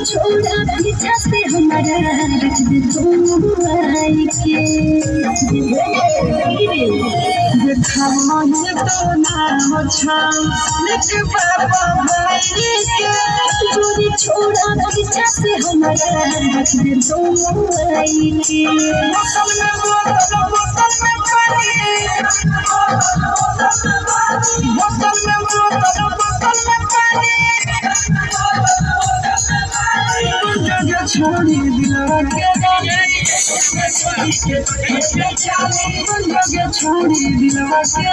छोड़ा पीछा से हमारा रख दे आई के तो नाम दूरी छोड़ा पीछा से हमारा रख दे आई के छोड़ी दिलवा के छोड़ी दिलवा के